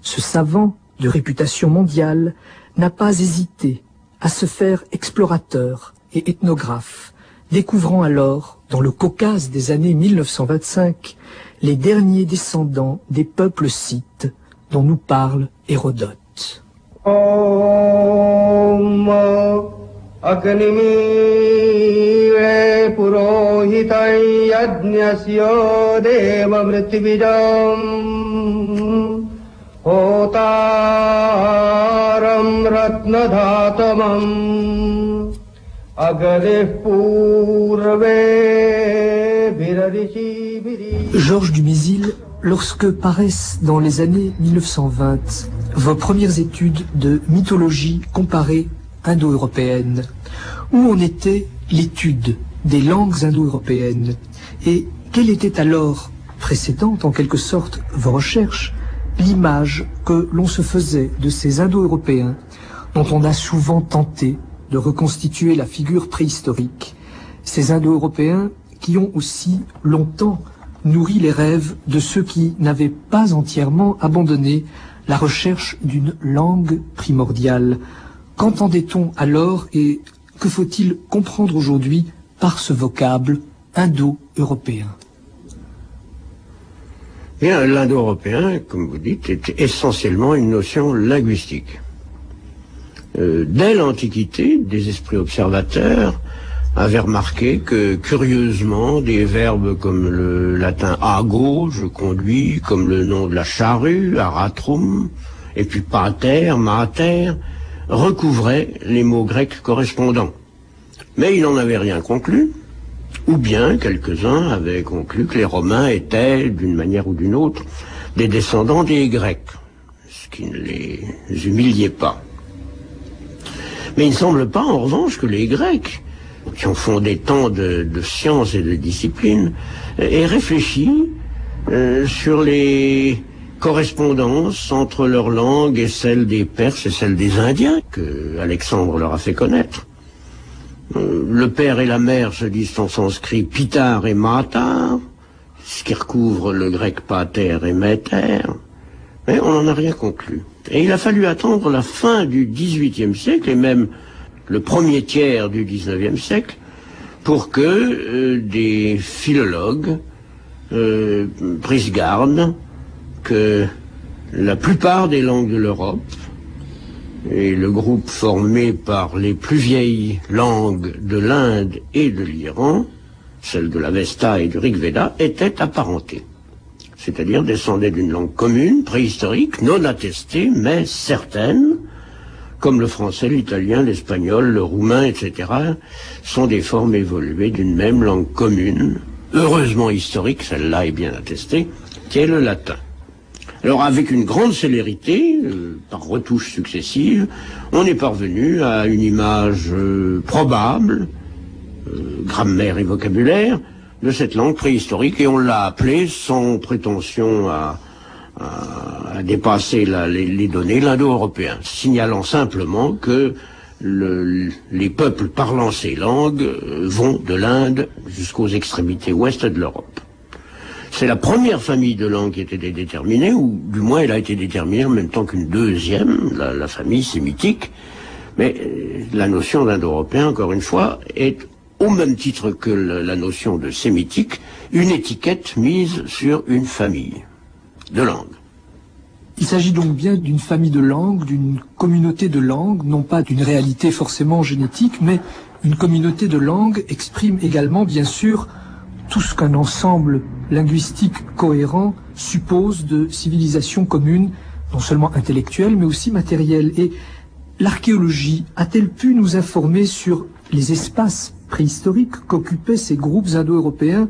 ce savant, de réputation mondiale, n'a pas hésité à se faire explorateur et ethnographe, découvrant alors, dans le Caucase des années 1925, les derniers descendants des peuples scythes dont nous parle Hérodote. Georges Dumézil, lorsque paraissent dans les années 1920 vos premières études de mythologie comparée indo-européenne, où en était l'étude des langues indo-européennes et quelle était alors, précédente en quelque sorte vos recherches, l'image que l'on se faisait de ces indo-européens dont on a souvent tenté de reconstituer la figure préhistorique, ces indo-européens qui ont aussi longtemps nourri les rêves de ceux qui n'avaient pas entièrement abandonné la recherche d'une langue primordiale. Qu'entendait-on alors et que faut-il comprendre aujourd'hui par ce vocable indo-européen? Bien, l'indo-européen, comme vous dites, est essentiellement une notion linguistique. Dès l'Antiquité, des esprits observateurs avaient remarqué que, curieusement, des verbes comme le latin ago, je conduis, comme le nom de la charrue, aratrum, et puis pater, mater, recouvraient les mots grecs correspondants. Mais ils n'en avaient rien conclu, ou bien quelques-uns avaient conclu que les Romains étaient, d'une manière ou d'une autre, des descendants des Grecs, ce qui ne les humiliait pas. Mais il ne semble pas, en revanche, que les Grecs, qui ont fondé tant de sciences et de disciplines, aient réfléchi sur les correspondances entre leur langue et celle des Perses et celle des Indiens, que Alexandre leur a fait connaître. Le père et la mère se disent en sanskrit pitar et matar, ce qui recouvre le grec pater et meter, mais on n'en a rien conclu. Et il a fallu attendre la fin du XVIIIe siècle et même le premier tiers du XIXe siècle pour que des philologues prissent garde que la plupart des langues de l'Europe et le groupe formé par les plus vieilles langues de l'Inde et de l'Iran, celles de l'Avesta et du Rig Veda, étaient apparentées. C'est-à-dire descendaient d'une langue commune, préhistorique, non attestée, mais certaine, comme le français, l'italien, l'espagnol, le roumain, etc., sont des formes évoluées d'une même langue commune, heureusement historique, celle-là est bien attestée, qui est le latin. Alors avec une grande célérité, par retouches successives, on est parvenu à une image probable, grammaire et vocabulaire, de cette langue préhistorique, et on l'a appelée, sans prétention à dépasser les données, l'indo-européen, signalant simplement que les peuples parlant ces langues vont de l'Inde jusqu'aux extrémités ouest de l'Europe. C'est la première famille de langues qui était déterminée, ou du moins elle a été déterminée en même temps qu'une deuxième, la famille sémitique, mais la notion d'indo-européen, encore une fois, est au même titre que la notion de sémitique, une étiquette mise sur une famille de langues. Il s'agit donc bien d'une famille de langues, d'une communauté de langues, non pas d'une réalité forcément génétique, mais une communauté de langues exprime également, bien sûr, tout ce qu'un ensemble linguistique cohérent suppose de civilisation commune, non seulement intellectuelle, mais aussi matérielle. Et l'archéologie a-t-elle pu nous informer sur les espaces préhistoriques qu'occupaient ces groupes indo-européens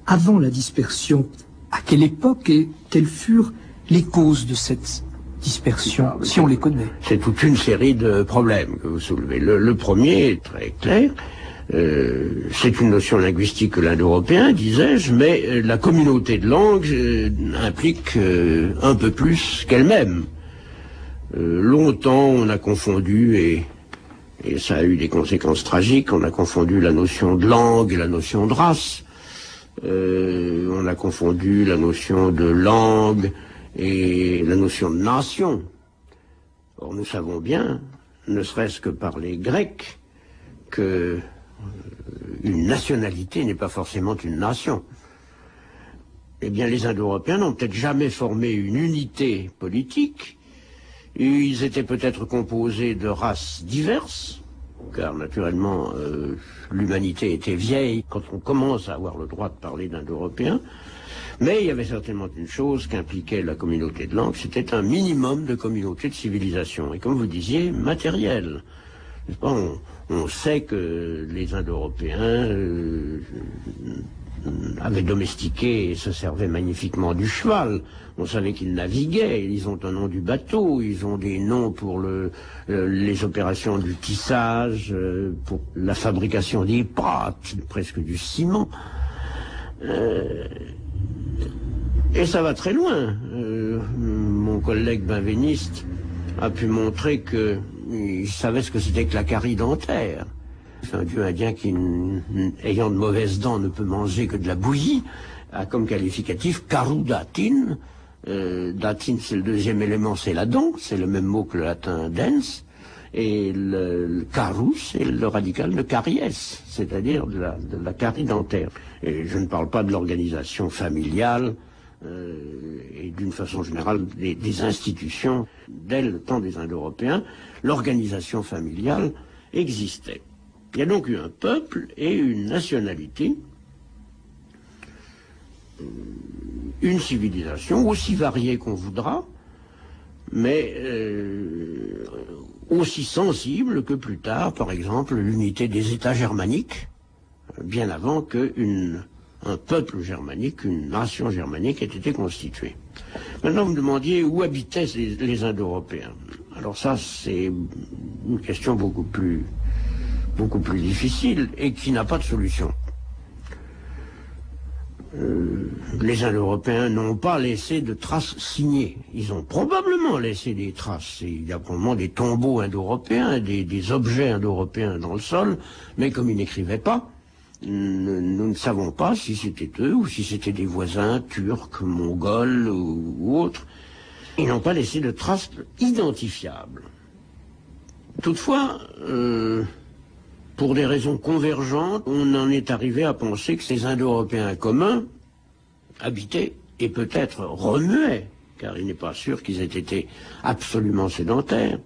avant la dispersion? À quelle époque et quelles furent les causes de cette dispersion, si on les connaît? C'est toute une série de problèmes que vous soulevez. Le premier est très clair. C'est une notion linguistique que l'indo-européen, disais-je, mais la communauté de langues implique un peu plus qu'elle-même. Longtemps, on a confondu, et ça a eu des conséquences tragiques, on a confondu la notion de langue et la notion de race. On a confondu la notion de langue et la notion de nation. Or, nous savons bien, ne serait-ce que par les Grecs, que une nationalité n'est pas forcément une nation. Eh bien, les Indo-Européens n'ont peut-être jamais formé une unité politique. Ils étaient peut-être composés de races diverses, car naturellement, l'humanité était vieille quand on commence à avoir le droit de parler d'Indo-Européens. Mais il y avait certainement une chose qu'impliquait la communauté de langue, c'était un minimum de communauté de civilisation. Et comme vous disiez, matériel. On sait que les Indo-Européens avaient domestiqué et se servaient magnifiquement du cheval. On savait qu'ils naviguaient, ils ont un nom du bateau, ils ont des noms pour les opérations du tissage, pour la fabrication des pâtes, presque du ciment. Et ça va très loin. Mon collègue benveniste a pu montrer qu'il savait ce que c'était que la carie dentaire. C'est un dieu indien qui, ayant de mauvaises dents, ne peut manger que de la bouillie, a comme qualificatif karu datin. Datin, c'est le deuxième élément, c'est la dent, c'est le même mot que le latin dens. Et le karu, c'est le radical de caries, c'est-à-dire de la carie dentaire. Et je ne parle pas de l'organisation familiale, et d'une façon générale des institutions. Dès le temps des Indo-Européens, l'organisation familiale existait. Il y a donc eu un peuple et une nationalité, une civilisation aussi variée qu'on voudra, mais aussi sensible que plus tard, par exemple, l'unité des États germaniques, bien avant qu'un peuple germanique, une nation germanique ait été constituée. Maintenant, vous me demandiez où habitaient les Indo-Européens. Alors ça, c'est une question beaucoup plus difficile et qui n'a pas de solution. Les Indo-Européens n'ont pas laissé de traces signées. Ils ont probablement laissé des traces. Il y a probablement des tombeaux indo-européens, des objets indo-européens dans le sol, mais comme ils n'écrivaient pas, nous ne savons pas si c'était eux ou si c'était des voisins turcs, mongols ou autres. Ils n'ont pas laissé de traces identifiables. Toutefois, pour des raisons convergentes, on en est arrivé à penser que ces Indo-Européens communs habitaient et peut-être remuaient, car il n'est pas sûr qu'ils aient été absolument sédentaires,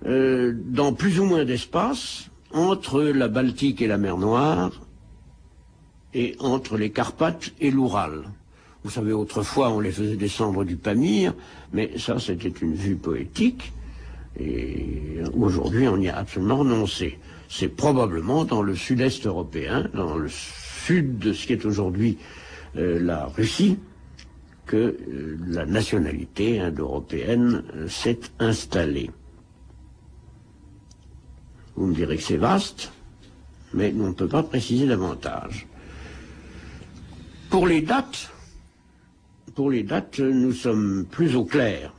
dans plus ou moins d'espace entre la Baltique et la mer Noire et entre les Carpates et l'Oural. Vous savez, autrefois on les faisait descendre du Pamir, mais ça c'était une vue poétique, et aujourd'hui on y a absolument renoncé. C'est probablement dans le sud-est européen, dans le sud de ce qui est aujourd'hui la Russie, que la nationalité indo-européenne s'est installée. Vous me direz que c'est vaste, mais on ne peut pas préciser davantage. Pour les dates, nous sommes plus au clair.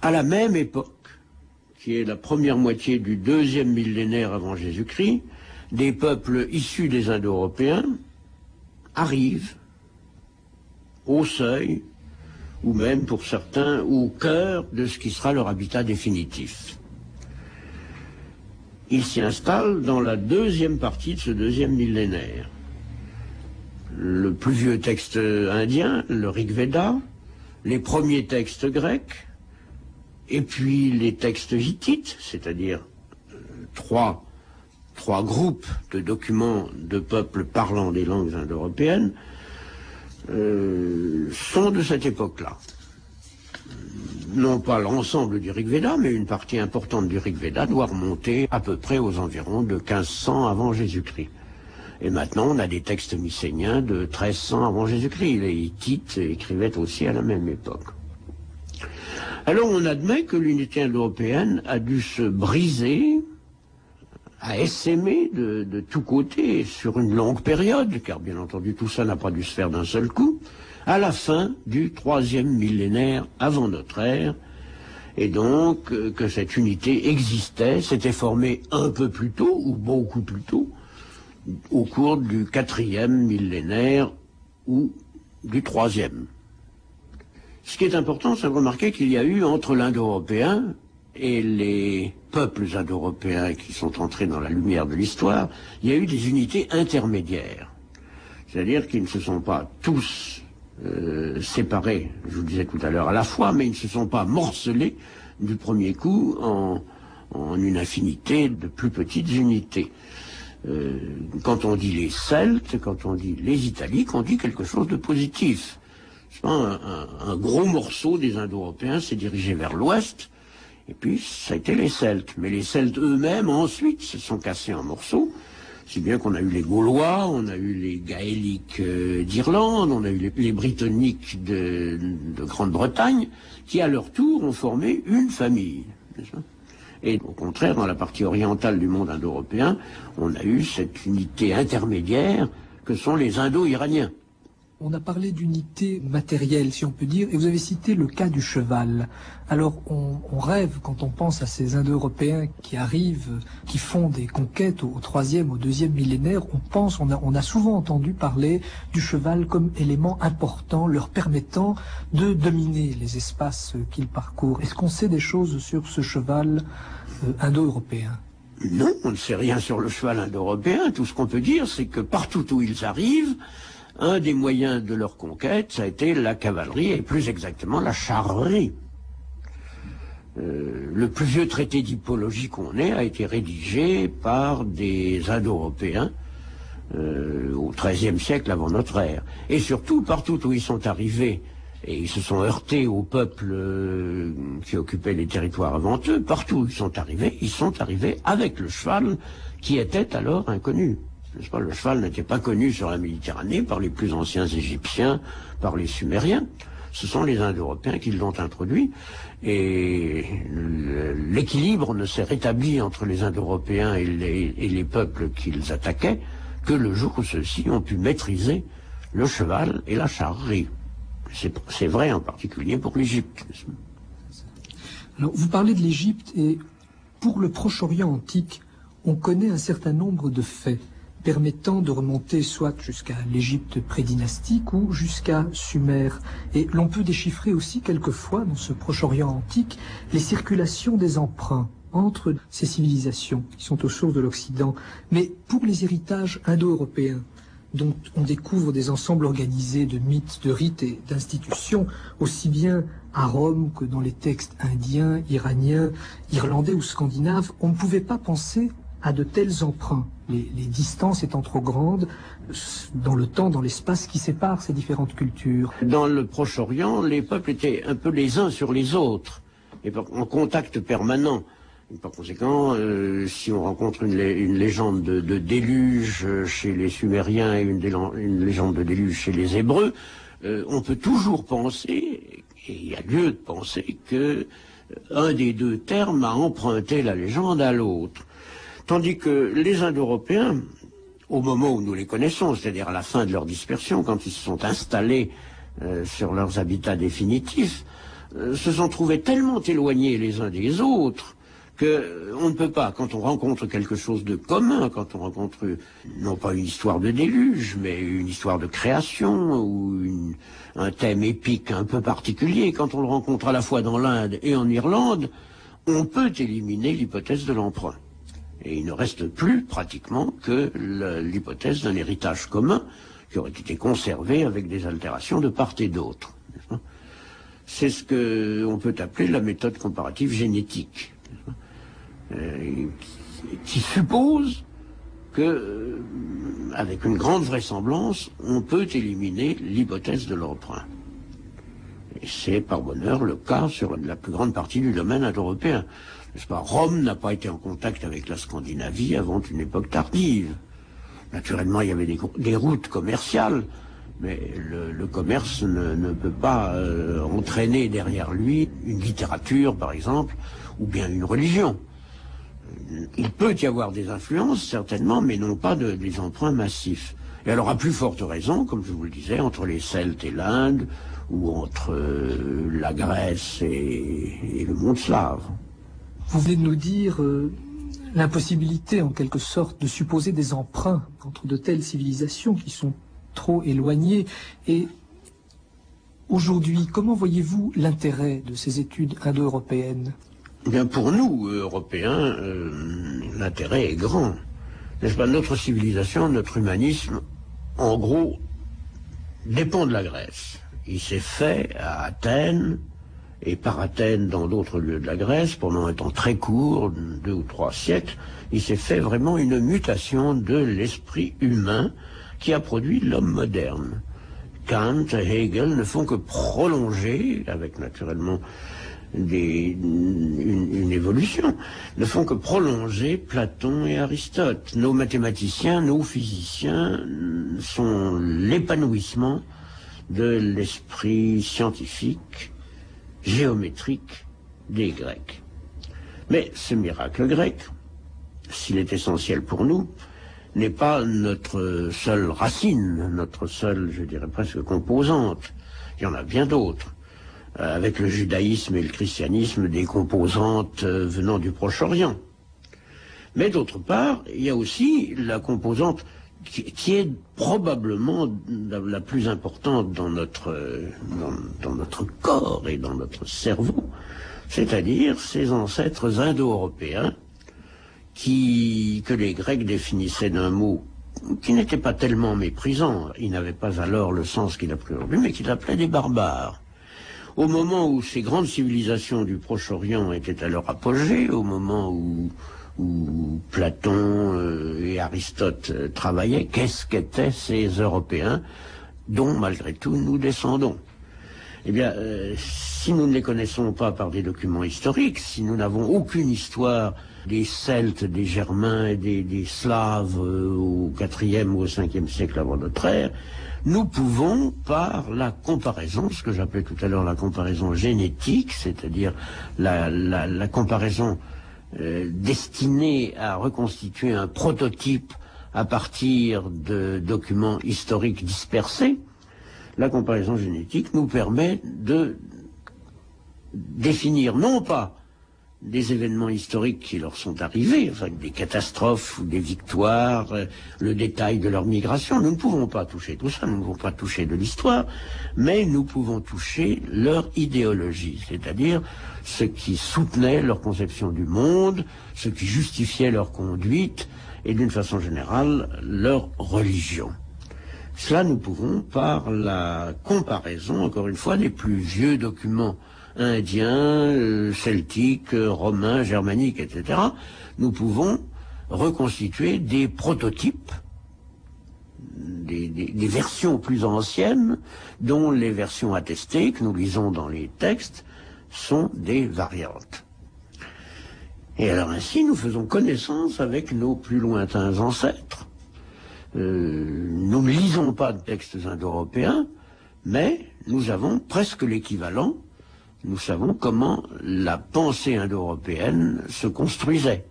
À la même époque, qui est la première moitié du deuxième millénaire avant Jésus-Christ, des peuples issus des Indo-Européens arrivent au seuil, ou même pour certains au cœur de ce qui sera leur habitat définitif. Ils s'y installent dans la deuxième partie de ce deuxième millénaire. Le plus vieux texte indien, le Rig Veda, les premiers textes grecs, et puis les textes hittites, c'est-à-dire trois groupes de documents de peuples parlant des langues indo-européennes, sont de cette époque-là. Non pas l'ensemble du Rig Veda, mais une partie importante du Rig Veda doit remonter à peu près aux environs de 1500 avant Jésus-Christ. Et maintenant, on a des textes mycéniens de 1300 avant Jésus-Christ. Les Hittites écrivaient aussi à la même époque. Alors on admet que l'unité indo-européenne a dû se briser, a essaimé de tous côtés sur une longue période, car bien entendu tout ça n'a pas dû se faire d'un seul coup, à la fin du troisième millénaire avant notre ère, et donc que cette unité existait, s'était formée un peu plus tôt, ou beaucoup plus tôt, au cours du quatrième millénaire, où du troisième. Ce qui est important, c'est de remarquer qu'il y a eu entre l'Indo-Européen et les peuples indo-européens qui sont entrés dans la lumière de l'histoire, il y a eu des unités intermédiaires. C'est-à-dire qu'ils ne se sont pas tous séparés, je vous le disais tout à l'heure, à la fois, mais ils ne se sont pas morcelés du premier coup en une infinité de plus petites unités. Quand on dit les Celtes, quand on dit les Italiques, on dit quelque chose de positif. Un gros morceau des Indo-Européens s'est dirigé vers l'ouest, et puis ça a été les Celtes. Mais les Celtes eux-mêmes, ensuite, se sont cassés en morceaux, si bien qu'on a eu les Gaulois, on a eu les Gaéliques d'Irlande, on a eu les Britanniques de Grande-Bretagne, qui à leur tour ont formé une famille. Et au contraire, dans la partie orientale du monde indo-européen, on a eu cette unité intermédiaire que sont les Indo-Iraniens. On a parlé d'unité matérielle, si on peut dire, et vous avez cité le cas du cheval. Alors, on rêve, quand on pense à ces Indo-Européens qui arrivent, qui font des conquêtes au troisième, au deuxième millénaire, on a souvent entendu parler du cheval comme élément important, leur permettant de dominer les espaces qu'ils parcourent. Est-ce qu'on sait des choses sur ce cheval indo-européen ? Non, on ne sait rien sur le cheval indo-européen. Tout ce qu'on peut dire, c'est que partout où ils arrivent, un des moyens de leur conquête, ça a été la cavalerie, et plus exactement la charrerie. Le plus vieux traité d'hippologie qu'on ait a été rédigé par des Indo-Européens au XIIIe siècle avant notre ère. Et surtout, partout où ils sont arrivés, et ils se sont heurtés aux peuples qui occupaient les territoires avant eux, partout où ils sont arrivés avec le cheval qui était alors inconnu. N'est-ce pas, le cheval n'était pas connu sur la Méditerranée par les plus anciens Égyptiens, par les Sumériens. Ce sont les Indo-Européens qui l'ont introduit, et l'équilibre ne s'est rétabli entre les Indo-Européens et les peuples qu'ils attaquaient que le jour où ceux-ci ont pu maîtriser le cheval et la charrerie. C'est vrai en particulier pour l'Égypte. Alors, vous parlez de l'Égypte, et pour le Proche-Orient antique, on connaît un certain nombre de faits permettant de remonter soit jusqu'à l'Égypte prédynastique ou jusqu'à Sumer. Et l'on peut déchiffrer aussi quelquefois, dans ce Proche-Orient antique, les circulations des emprunts entre ces civilisations qui sont aux sources de l'Occident. Mais pour les héritages indo-européens, dont on découvre des ensembles organisés de mythes, de rites et d'institutions, aussi bien à Rome que dans les textes indiens, iraniens, irlandais ou scandinaves, on ne pouvait pas penser à de tels emprunts, les distances étant trop grandes dans le temps, dans l'espace qui sépare ces différentes cultures. Dans le Proche-Orient, les peuples étaient un peu les uns sur les autres, et en contact permanent. Et par conséquent, si on rencontre une légende de déluge chez les Sumériens et une légende de déluge chez les Hébreux, on peut toujours penser, et il y a lieu de penser, que un des deux termes a emprunté la légende à l'autre. Tandis que les Indo-Européens, au moment où nous les connaissons, c'est-à-dire à la fin de leur dispersion, quand ils se sont installés sur leurs habitats définitifs, se sont trouvés tellement éloignés les uns des autres qu'on ne peut pas, quand on rencontre quelque chose de commun, quand on rencontre non pas une histoire de déluge, mais une histoire de création ou un thème épique un peu particulier, quand on le rencontre à la fois dans l'Inde et en Irlande, on peut éliminer l'hypothèse de l'emprunt. Et il ne reste plus pratiquement que l'hypothèse d'un héritage commun qui aurait été conservé avec des altérations de part et d'autre. C'est ce qu'on peut appeler la méthode comparative génétique, qui suppose que, avec une grande vraisemblance, on peut éliminer l'hypothèse de l'emprunt. Et c'est par bonheur le cas sur la plus grande partie du domaine indo-européen. N'est-ce pas ? Rome n'a pas été en contact avec la Scandinavie avant une époque tardive. Naturellement, il y avait des routes commerciales, mais le commerce ne peut pas entraîner derrière lui une littérature, par exemple, ou bien une religion. Il peut y avoir des influences, certainement, mais non pas des emprunts massifs. Et alors, à plus forte raison, comme je vous le disais, entre les Celtes et l'Inde, ou entre la Grèce et le monde slave. Vous venez de nous dire l'impossibilité, en quelque sorte, de supposer des emprunts entre de telles civilisations qui sont trop éloignées. Et Aujourd'hui, comment voyez-vous l'intérêt de ces études indo-européennes? Bien, pour nous, Européens, l'intérêt est grand. N'est-ce pas? Notre civilisation, notre humanisme, en gros, dépend de la Grèce. Il s'est fait à Athènes, et par Athènes dans d'autres lieux de la Grèce, pendant un temps très court, 2 ou 3 siècles, il s'est fait vraiment une mutation de l'esprit humain qui a produit l'homme moderne. Kant et Hegel ne font que prolonger, avec naturellement une évolution, ne font que prolonger Platon et Aristote. Nos mathématiciens, nos physiciens sont l'épanouissement de l'esprit scientifique, géométrique des Grecs. Mais ce miracle grec, s'il est essentiel pour nous, n'est pas notre seule racine, notre seule, je dirais presque, composante. Il y en a bien d'autres. Avec le judaïsme et le christianisme, des composantes venant du Proche-Orient. Mais d'autre part, il y a aussi la composante qui est probablement la plus importante dans notre corps et dans notre cerveau, c'est-à-dire ces ancêtres indo-européens que les Grecs définissaient d'un mot qui n'était pas tellement méprisant. Il n'avait pas alors le sens qu'il a pris aujourd'hui, mais qu'il appelait des barbares. Au moment où ces grandes civilisations du Proche-Orient étaient à leur apogée, au moment où Platon et Aristote travaillaient, qu'est-ce qu'étaient ces Européens dont, malgré tout, nous descendons? Eh bien, si nous ne les connaissons pas par des documents historiques, si nous n'avons aucune histoire des Celtes, des Germains et des Slaves au IVe ou au Ve siècle avant notre ère, nous pouvons, par la comparaison, ce que j'appelais tout à l'heure la comparaison génétique, c'est-à-dire la comparaison destinée à reconstituer un prototype à partir de documents historiques dispersés, la comparaison génétique nous permet de définir non pas des événements historiques qui leur sont arrivés, enfin des catastrophes ou des victoires, le détail de leur migration. Nous ne pouvons pas toucher tout ça, nous ne pouvons pas toucher de l'histoire, mais nous pouvons toucher leur idéologie, c'est-à-dire ce qui soutenait leur conception du monde, ce qui justifiait leur conduite et d'une façon générale leur religion. Cela nous pouvons par la comparaison, encore une fois, des plus vieux documents indiens, celtiques, romains, germaniques, etc. Nous pouvons reconstituer des prototypes, des versions plus anciennes, dont les versions attestées, que nous lisons dans les textes, sont des variantes. Et alors ainsi, nous faisons connaissance avec nos plus lointains ancêtres. Nous ne lisons pas de textes indo-européens, mais nous avons presque l'équivalent. Nous savons comment la pensée indo-européenne se construisait.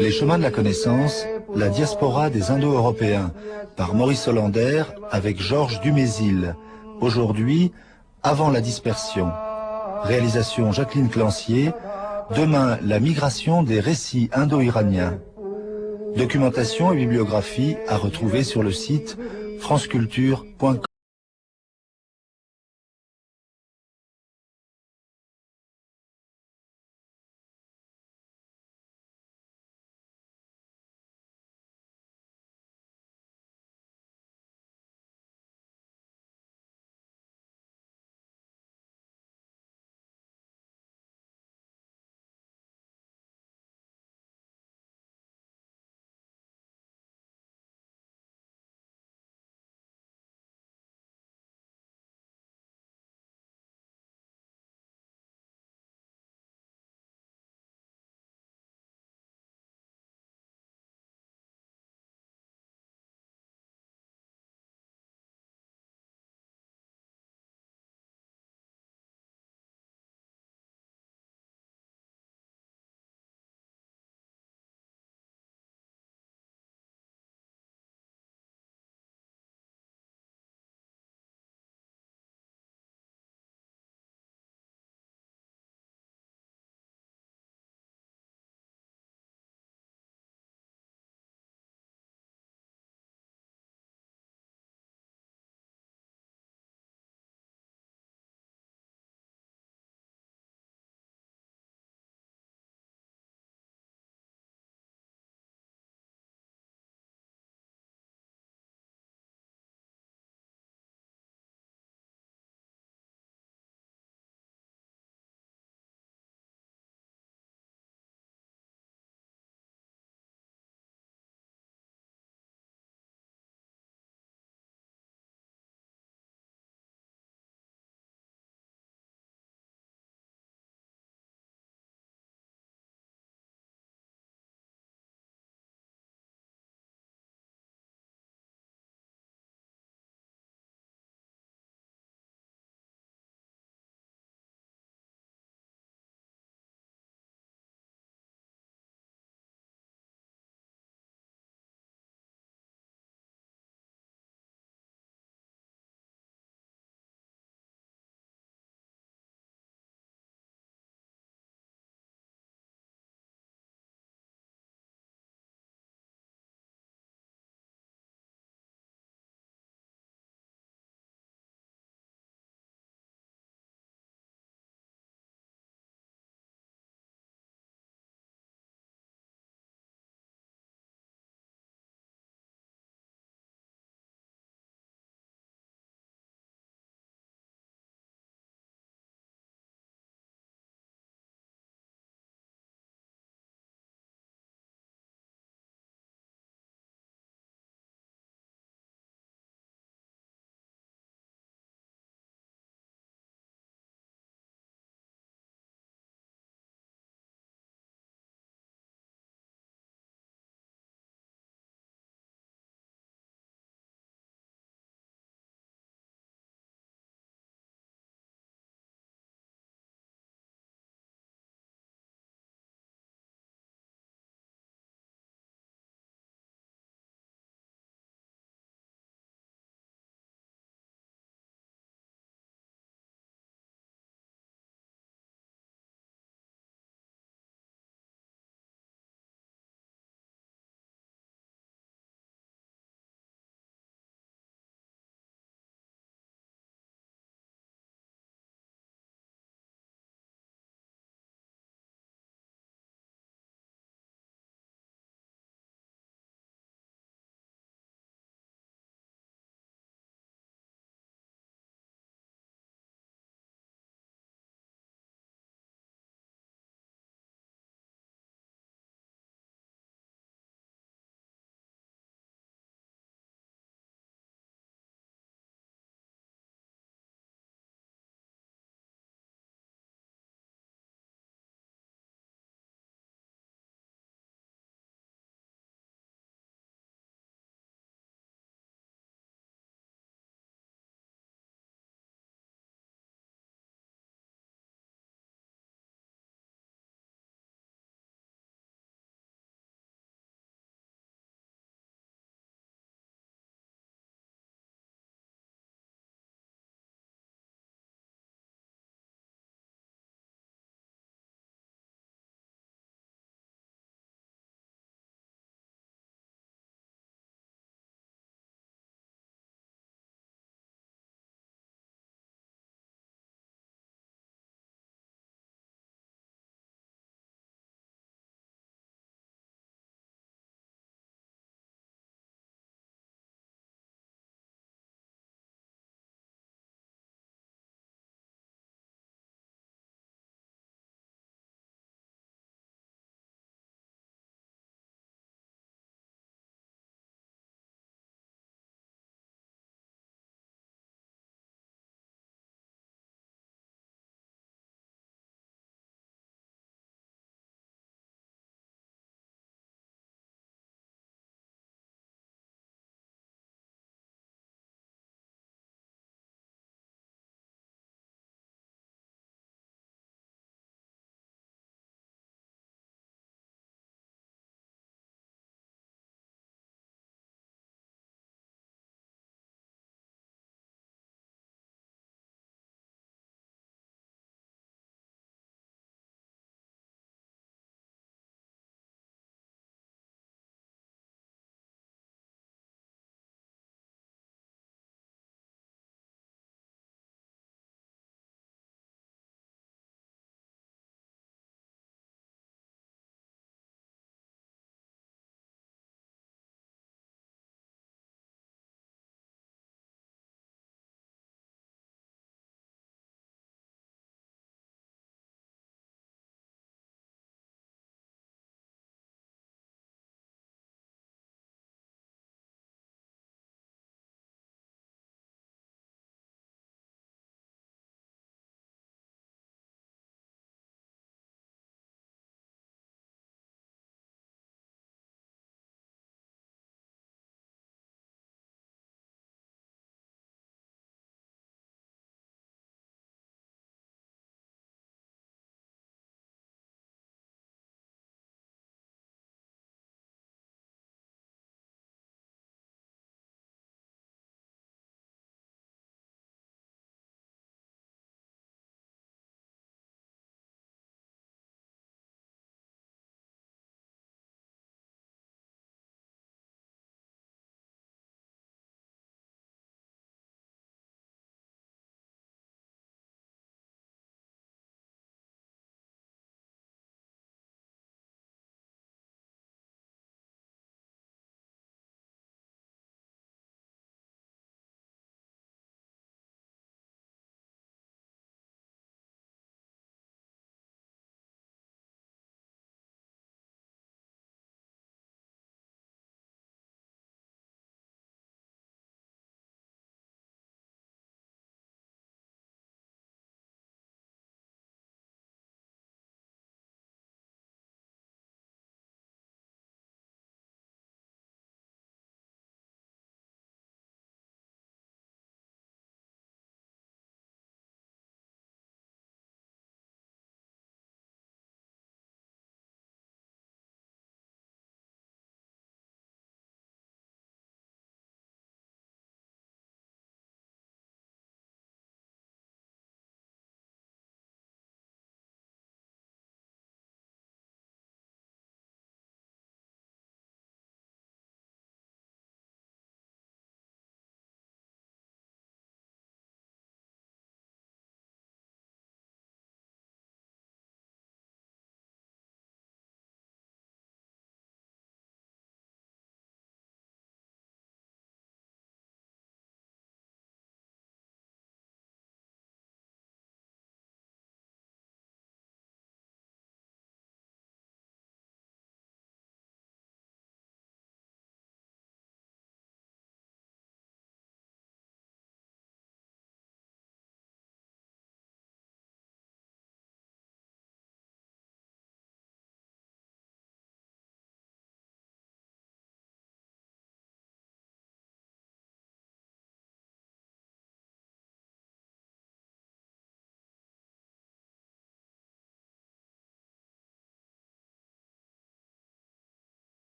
Les chemins de la connaissance, la diaspora des Indo-Européens, par Maurice Hollander avec Georges Dumézil. Aujourd'hui, avant la dispersion. Réalisation Jacqueline Clancier. Demain, la migration des récits indo-iraniens. Documentation et bibliographie à retrouver sur le site franceculture.com.